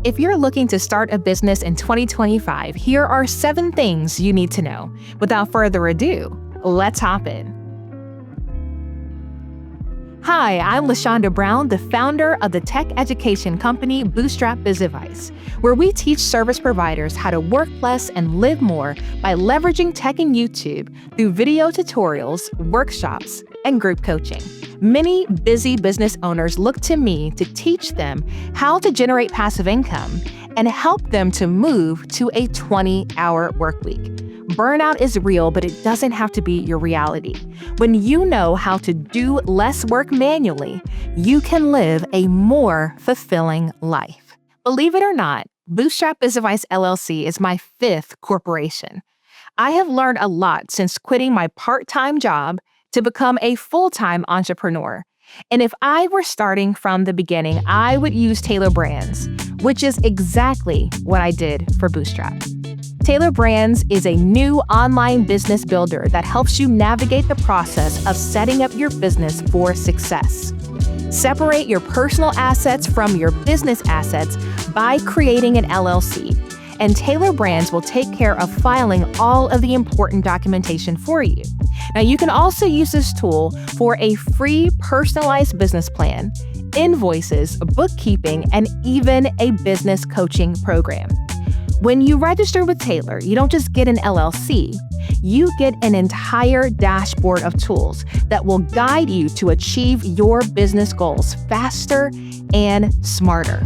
If you're looking to start a business in 2025, here are 7 things you need to know. Without further ado, let's hop in. Hi, I'm LaShonda Brown, the founder of the tech education company Bootstrap Biz Advice, where we teach service providers how to work less and live more by leveraging tech and YouTube through video tutorials, workshops, and group coaching. Many busy business owners look to me to teach them how to generate passive income and help them to move to a 20-hour workweek. Burnout is real, but it doesn't have to be your reality. When you know how to do less work manually, you can live a more fulfilling life. Believe it or not, Bootstrap Biz Advice LLC is my 5th corporation. I have learned a lot since quitting my part-time job to become a full-time entrepreneur. And if I were starting from the beginning, I would use Tailor Brands, which is exactly what I did for Bootstrap. Tailor Brands is a new online business builder that helps you navigate the process of setting up your business for success. Separate your personal assets from your business assets by creating an LLC, and Tailor Brands will take care of filing all of the important documentation for you. Now, you can also use this tool for a free personalized business plan, invoices, bookkeeping, and even a business coaching program. When you register with Tailor, you don't just get an LLC, you get an entire dashboard of tools that will guide you to achieve your business goals faster and smarter.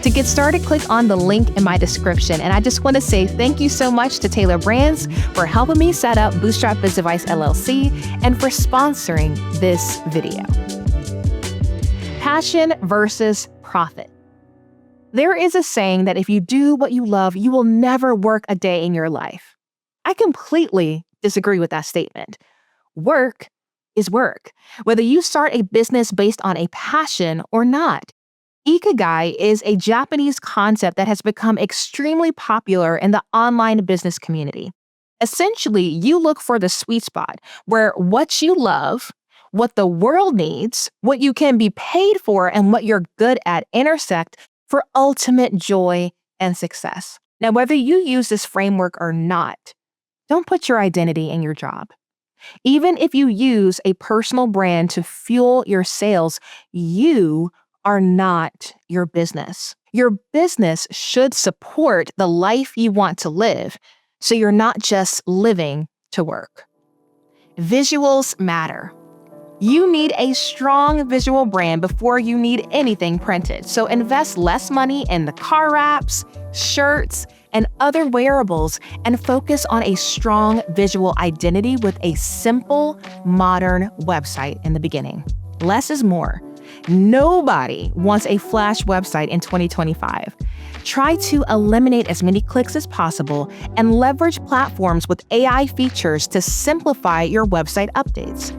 To get started, click on the link in my description. And I just want to say thank you so much to Tailor Brands for helping me set up Bootstrap Biz Advice LLC and for sponsoring this video. Passion versus profit. There is a saying that if you do what you love, you will never work a day in your life. I completely disagree with that statement. Work is work, whether you start a business based on a passion or not. Ikigai is a Japanese concept that has become extremely popular in the online business community. Essentially, you look for the sweet spot where what you love, what the world needs, what you can be paid for, and what you're good at intersect for ultimate joy and success. Now, whether you use this framework or not, don't put your identity in your job. Even if you use a personal brand to fuel your sales, you are not your business. Your business should support the life you want to live, so you're not just living to work. Visuals matter. You need a strong visual brand before you need anything printed. So invest less money in the car wraps, shirts, and other wearables and focus on a strong visual identity with a simple, modern website in the beginning. Less is more. Nobody wants a flash website in 2025. Try to eliminate as many clicks as possible and leverage platforms with AI features to simplify your website updates.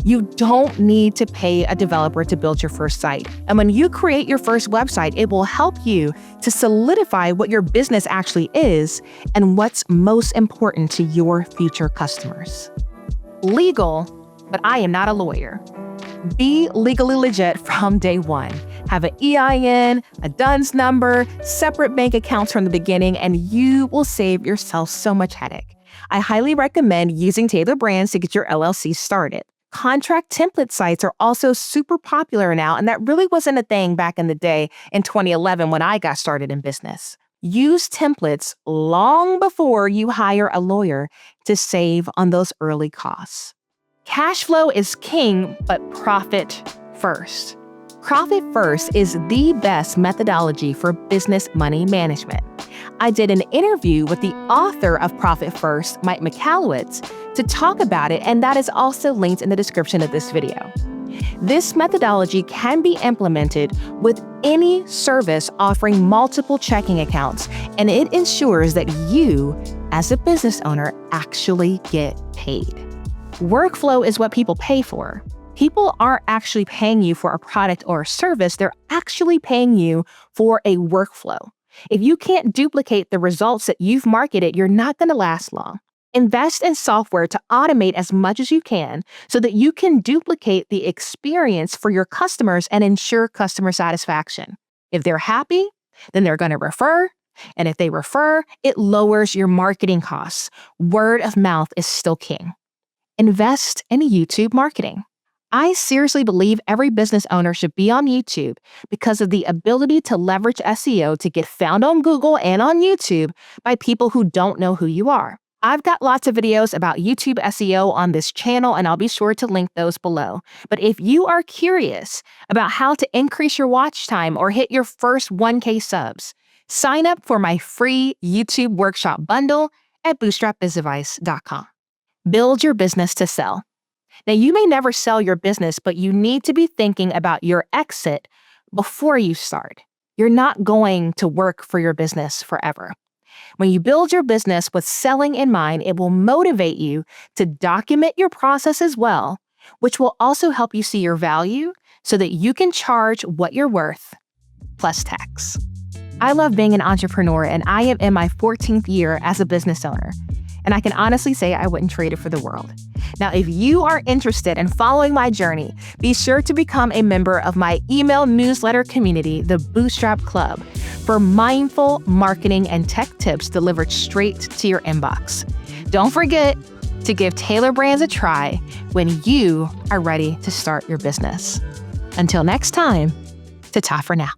You don't need to pay a developer to build your first site. And when you create your first website, it will help you to solidify what your business actually is and what's most important to your future customers. Legal, but I am not a lawyer. Be legally legit from day one. Have an EIN, a DUNS number, separate bank accounts from the beginning, and you will save yourself so much headache. I highly recommend using Tailor Brands to get your LLC started. Contract template sites are also super popular now, and that really wasn't a thing back in the day in 2011 when I got started in business. Use templates long before you hire a lawyer to save on those early costs. Cash flow is king, but profit first. Profit first is the best methodology for business money management. I did an interview with the author of Profit First, Mike Michalowicz, to talk about it, and that is also linked in the description of this video. This methodology can be implemented with any service offering multiple checking accounts, and it ensures that you, as a business owner, actually get paid. Workflow is what people pay for. People aren't actually paying you for a product or a service, they're actually paying you for a workflow. If you can't duplicate the results that you've marketed, you're not going to last long. Invest in software to automate as much as you can so that you can duplicate the experience for your customers and ensure customer satisfaction. If they're happy, Then they're going to refer. And if they refer, it lowers your marketing costs. Word of mouth is still king. Invest in YouTube marketing. I seriously believe every business owner should be on YouTube because of the ability to leverage SEO to get found on Google and on YouTube by people who don't know who you are. I've got lots of videos about YouTube SEO on this channel, and I'll be sure to link those below. But if you are curious about how to increase your watch time or hit your first 1K subs, sign up for my free YouTube workshop bundle at bootstrapbizadvice.com. Build your business to sell. Now, you may never sell your business, but you need to be thinking about your exit before you start. You're not going to work for your business forever. When you build your business with selling in mind, it will motivate you to document your process as well, which will also help you see your value so that you can charge what you're worth plus tax. I love being an entrepreneur, and I am in my 14th year as a business owner. And I can honestly say I wouldn't trade it for the world. Now, if you are interested in following my journey, be sure to become a member of my email newsletter community, the Bootstrap Club, for mindful marketing and tech tips delivered straight to your inbox. Don't forget to give Tailor Brands a try when you are ready to start your business. Until next time, ta-ta for now.